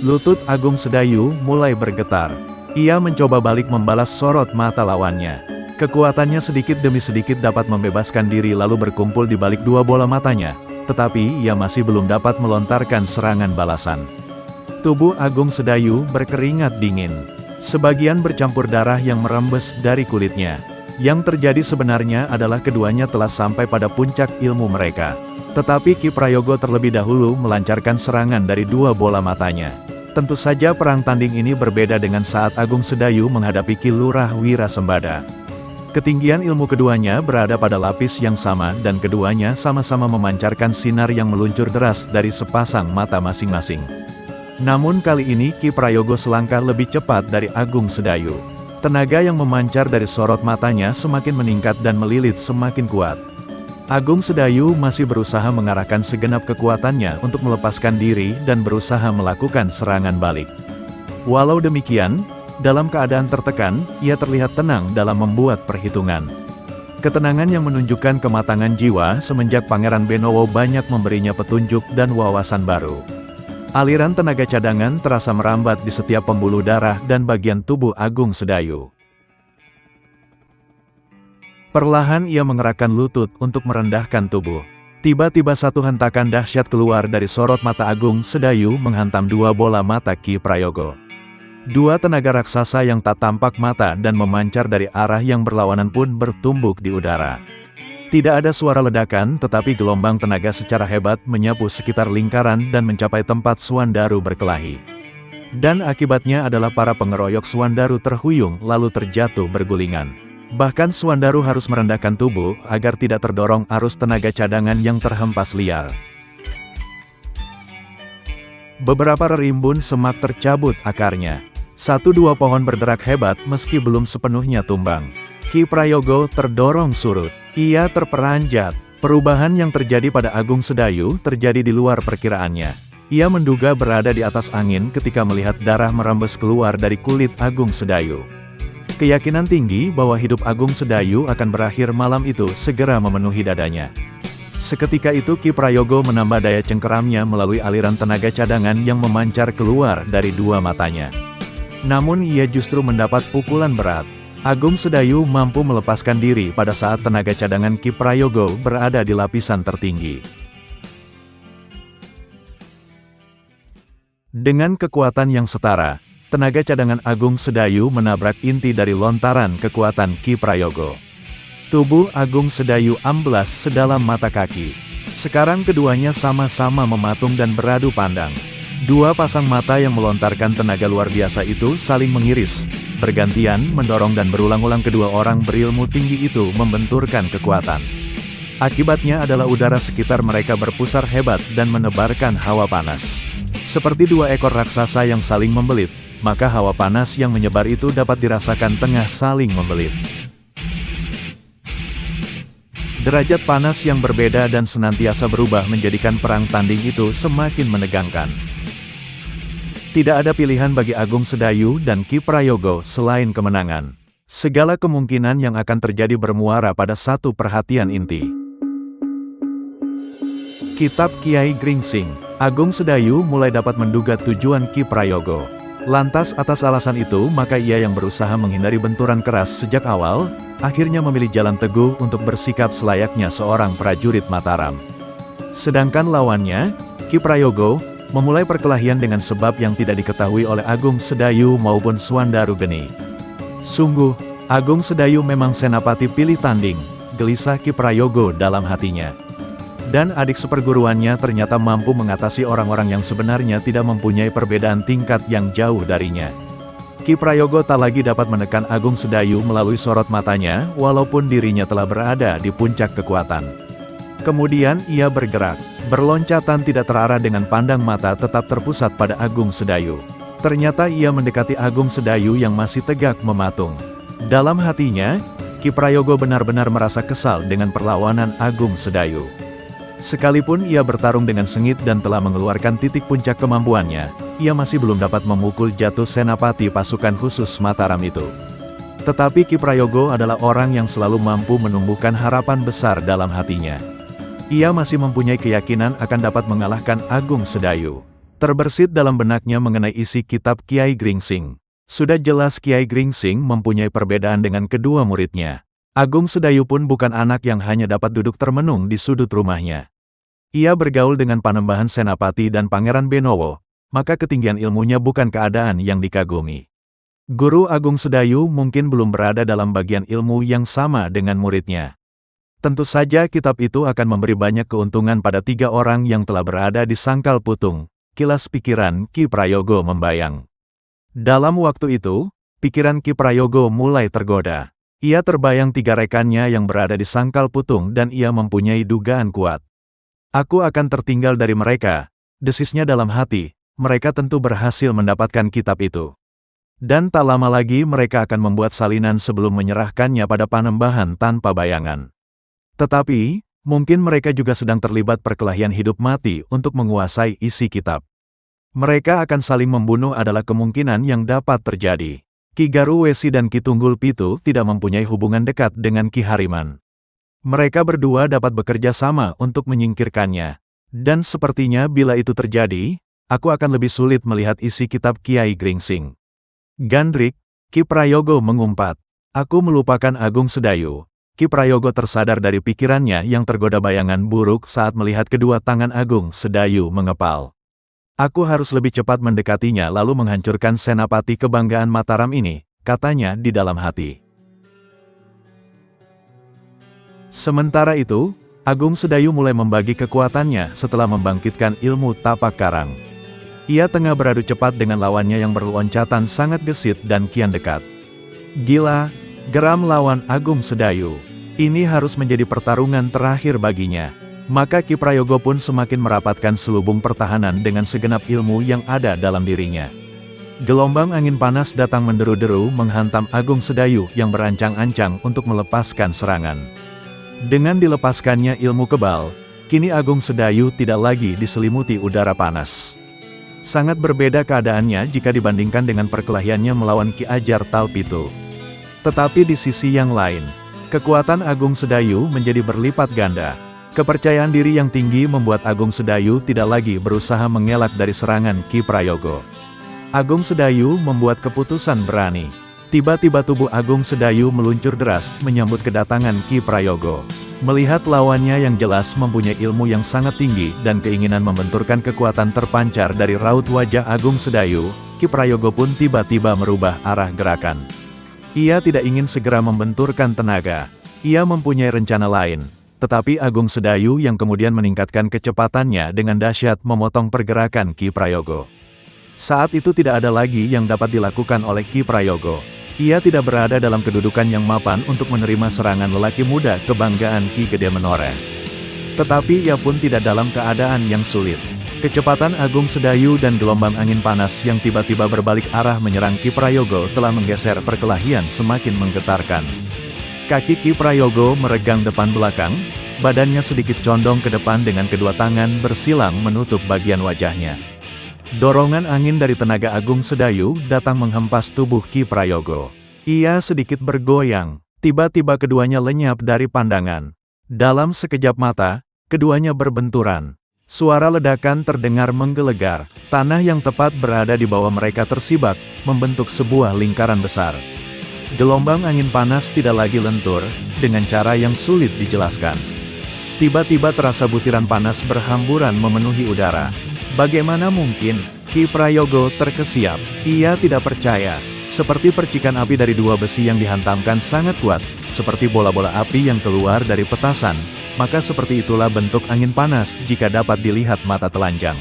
Lutut Agung Sedayu mulai bergetar. Ia mencoba balik membalas sorot mata lawannya. Kekuatannya sedikit demi sedikit dapat membebaskan diri lalu berkumpul di balik dua bola matanya, tetapi ia masih belum dapat melontarkan serangan balasan. Tubuh Agung Sedayu berkeringat dingin. Sebagian bercampur darah yang merembes dari kulitnya. Yang terjadi sebenarnya adalah keduanya telah sampai pada puncak ilmu mereka. Tetapi Ki Prayogo terlebih dahulu melancarkan serangan dari dua bola matanya. Tentu saja perang tanding ini berbeda dengan saat Agung Sedayu menghadapi Ki Lurah Wirasembada. Ketinggian ilmu keduanya berada pada lapis yang sama dan keduanya sama-sama memancarkan sinar yang meluncur deras dari sepasang mata masing-masing. Namun kali ini Ki Prayogo selangkah lebih cepat dari Agung Sedayu. Tenaga yang memancar dari sorot matanya semakin meningkat dan melilit semakin kuat. Agung Sedayu masih berusaha mengarahkan segenap kekuatannya untuk melepaskan diri dan berusaha melakukan serangan balik. Walau demikian, dalam keadaan tertekan, ia terlihat tenang dalam membuat perhitungan. Ketenangan yang menunjukkan kematangan jiwa semenjak Pangeran Benowo banyak memberinya petunjuk dan wawasan baru. Aliran tenaga cadangan terasa merambat di setiap pembuluh darah dan bagian tubuh Agung Sedayu. Perlahan ia mengerahkan lutut untuk merendahkan tubuh. Tiba-tiba satu hentakan dahsyat keluar dari sorot mata Agung Sedayu menghantam dua bola mata Ki Prayogo. Dua tenaga raksasa yang tak tampak mata dan memancar dari arah yang berlawanan pun bertumbuk di udara. Tidak ada suara ledakan, tetapi gelombang tenaga secara hebat menyapu sekitar lingkaran dan mencapai tempat Suandaru berkelahi. Dan akibatnya adalah para pengeroyok Suandaru terhuyung lalu terjatuh bergulingan. Bahkan Suandaru harus merendahkan tubuh agar tidak terdorong arus tenaga cadangan yang terhempas liar. Beberapa rimbun semak tercabut akarnya. Satu dua pohon berderak hebat meski belum sepenuhnya tumbang. Ki Prayogo terdorong surut. Ia terperanjat. Perubahan yang terjadi pada Agung Sedayu terjadi di luar perkiraannya. Ia menduga berada di atas angin ketika melihat darah merembes keluar dari kulit Agung Sedayu. Keyakinan tinggi bahwa hidup Agung Sedayu akan berakhir malam itu segera memenuhi dadanya. Seketika itu Ki Prayogo menambah daya cengkeramnya melalui aliran tenaga cadangan yang memancar keluar dari dua matanya. Namun ia justru mendapat pukulan berat. Agung Sedayu mampu melepaskan diri pada saat tenaga cadangan Ki Prayogo berada di lapisan tertinggi. Dengan kekuatan yang setara, tenaga cadangan Agung Sedayu menabrak inti dari lontaran kekuatan Ki Prayogo. Tubuh Agung Sedayu amblas sedalam mata kaki. Sekarang keduanya sama-sama mematung dan beradu pandang. Dua pasang mata yang melontarkan tenaga luar biasa itu saling mengiris, bergantian mendorong dan berulang-ulang kedua orang berilmu tinggi itu membenturkan kekuatan. Akibatnya adalah udara sekitar mereka berpusar hebat dan menebarkan hawa panas. Seperti dua ekor raksasa yang saling membelit, maka hawa panas yang menyebar itu dapat dirasakan tengah saling membelit. Derajat panas yang berbeda dan senantiasa berubah menjadikan perang tanding itu semakin menegangkan. Tidak ada pilihan bagi Agung Sedayu dan Ki Prayogo selain kemenangan. Segala kemungkinan yang akan terjadi bermuara pada satu perhatian inti. Kitab Kiai Gringsing. Agung Sedayu mulai dapat menduga tujuan Ki Prayogo. Lantas atas alasan itu maka ia yang berusaha menghindari benturan keras sejak awal, akhirnya memilih jalan teguh untuk bersikap selayaknya seorang prajurit Mataram. Sedangkan lawannya, Ki Prayogo, memulai perkelahian dengan sebab yang tidak diketahui oleh Agung Sedayu maupun Suandaru Geni. Sungguh, Agung Sedayu memang senapati pilih tanding, gelisah Ki Prayogo dalam hatinya. Dan adik seperguruannya ternyata mampu mengatasi orang-orang yang sebenarnya tidak mempunyai perbedaan tingkat yang jauh darinya. Ki Prayogo tak lagi dapat menekan Agung Sedayu melalui sorot matanya, walaupun dirinya telah berada di puncak kekuatan. Kemudian ia bergerak, berloncatan tidak terarah dengan pandang mata tetap terpusat pada Agung Sedayu. Ternyata ia mendekati Agung Sedayu yang masih tegak mematung. Dalam hatinya, Ki Prayogo benar-benar merasa kesal dengan perlawanan Agung Sedayu. Sekalipun ia bertarung dengan sengit dan telah mengeluarkan titik puncak kemampuannya, ia masih belum dapat memukul jatuh senapati pasukan khusus Mataram itu. Tetapi Ki Prayogo adalah orang yang selalu mampu menumbuhkan harapan besar dalam hatinya. Ia masih mempunyai keyakinan akan dapat mengalahkan Agung Sedayu. Terbersit dalam benaknya mengenai isi kitab Kiai Gringsing. Sudah jelas Kiai Gringsing mempunyai perbedaan dengan kedua muridnya. Agung Sedayu pun bukan anak yang hanya dapat duduk termenung di sudut rumahnya. Ia bergaul dengan Panembahan Senapati dan Pangeran Benowo, maka ketinggian ilmunya bukan keadaan yang dikagumi. Guru Agung Sedayu mungkin belum berada dalam bagian ilmu yang sama dengan muridnya. Tentu saja kitab itu akan memberi banyak keuntungan pada 3 orang yang telah berada di Sangkal Putung. Kilas pikiran Ki Prayogo membayang. Dalam waktu itu, pikiran Ki Prayogo mulai tergoda. Ia terbayang 3 rekannya yang berada di Sangkal Putung dan ia mempunyai dugaan kuat. Aku akan tertinggal dari mereka, desisnya dalam hati, mereka tentu berhasil mendapatkan kitab itu. Dan tak lama lagi mereka akan membuat salinan sebelum menyerahkannya pada Panembahan tanpa bayangan. Tetapi, mungkin mereka juga sedang terlibat perkelahian hidup mati untuk menguasai isi kitab. Mereka akan saling membunuh adalah kemungkinan yang dapat terjadi. Ki Garu Wesi dan Ki Tunggul Pitu tidak mempunyai hubungan dekat dengan Ki Hariman. Mereka berdua dapat bekerja sama untuk menyingkirkannya. Dan sepertinya bila itu terjadi, aku akan lebih sulit melihat isi kitab Kiai Gringsing. Gandrik, Ki Prayogo mengumpat. Aku melupakan Agung Sedayu. Ki Prayogo tersadar dari pikirannya yang tergoda bayangan buruk saat melihat kedua tangan Agung Sedayu mengepal. Aku harus lebih cepat mendekatinya lalu menghancurkan senapati kebanggaan Mataram ini, katanya di dalam hati. Sementara itu, Agung Sedayu mulai membagi kekuatannya setelah membangkitkan ilmu tapak karang. Ia tengah beradu cepat dengan lawannya yang berloncatan sangat gesit dan kian dekat. Gila, geram lawan Agung Sedayu. Ini harus menjadi pertarungan terakhir baginya. Maka Ki Prayogo pun semakin merapatkan selubung pertahanan dengan segenap ilmu yang ada dalam dirinya. Gelombang angin panas datang menderu-deru menghantam Agung Sedayu yang berancang-ancang untuk melepaskan serangan. Dengan dilepaskannya ilmu kebal, kini Agung Sedayu tidak lagi diselimuti udara panas. Sangat berbeda keadaannya jika dibandingkan dengan perkelahiannya melawan Ki Ajar Talpitu. Tetapi di sisi yang lain, kekuatan Agung Sedayu menjadi berlipat ganda. Kepercayaan diri yang tinggi membuat Agung Sedayu tidak lagi berusaha mengelak dari serangan Ki Prayogo. Agung Sedayu membuat keputusan berani. Tiba-tiba tubuh Agung Sedayu meluncur deras menyambut kedatangan Ki Prayogo. Melihat lawannya yang jelas mempunyai ilmu yang sangat tinggi dan keinginan membenturkan kekuatan terpancar dari raut wajah Agung Sedayu, Ki Prayogo pun tiba-tiba merubah arah gerakan. Ia tidak ingin segera membenturkan tenaga. Ia mempunyai rencana lain. Tetapi Agung Sedayu yang kemudian meningkatkan kecepatannya dengan dahsyat memotong pergerakan Ki Prayogo. Saat itu tidak ada lagi yang dapat dilakukan oleh Ki Prayogo. Ia tidak berada dalam kedudukan yang mapan untuk menerima serangan lelaki muda kebanggaan Ki Gede Menoreh. Tetapi ia pun tidak dalam keadaan yang sulit. Kecepatan Agung Sedayu dan gelombang angin panas yang tiba-tiba berbalik arah menyerang Ki Prayogo telah menggeser perkelahian semakin menggetarkan. Kaki Ki Prayogo meregang depan belakang, badannya sedikit condong ke depan dengan kedua tangan bersilang menutup bagian wajahnya. Dorongan angin dari tenaga Agung Sedayu datang menghempas tubuh Ki Prayogo. Ia sedikit bergoyang, tiba-tiba keduanya lenyap dari pandangan. Dalam sekejap mata, keduanya berbenturan. Suara ledakan terdengar menggelegar, tanah yang tepat berada di bawah mereka tersibak, membentuk sebuah lingkaran besar. Gelombang angin panas tidak lagi lentur, dengan cara yang sulit dijelaskan. Tiba-tiba terasa butiran panas berhamburan memenuhi udara. Bagaimana mungkin? Ki Prayogo terkesiap. Ia tidak percaya. Seperti percikan api dari dua besi yang dihantamkan sangat kuat, seperti bola-bola api yang keluar dari petasan. Maka seperti itulah bentuk angin panas jika dapat dilihat mata telanjang.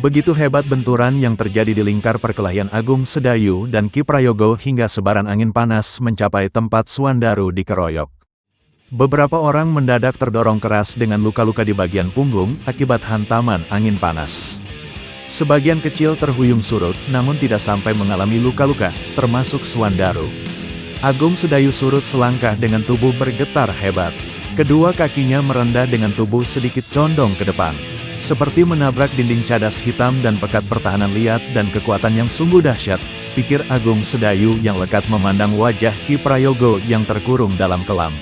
Begitu hebat benturan yang terjadi di lingkar perkelahian Agung Sedayu dan Ki Prayogo hingga sebaran angin panas mencapai tempat Suandaru dikeroyok. Beberapa orang mendadak terdorong keras dengan luka-luka di bagian punggung akibat hantaman angin panas. Sebagian kecil terhuyung surut namun tidak sampai mengalami luka-luka, termasuk Suandaru. Agung Sedayu surut selangkah dengan tubuh bergetar hebat. Kedua kakinya merendah dengan tubuh sedikit condong ke depan. Seperti menabrak dinding cadas hitam dan pekat pertahanan liat dan kekuatan yang sungguh dahsyat, pikir Agung Sedayu yang lekat memandang wajah Ki Prayogo yang terkurung dalam kelam.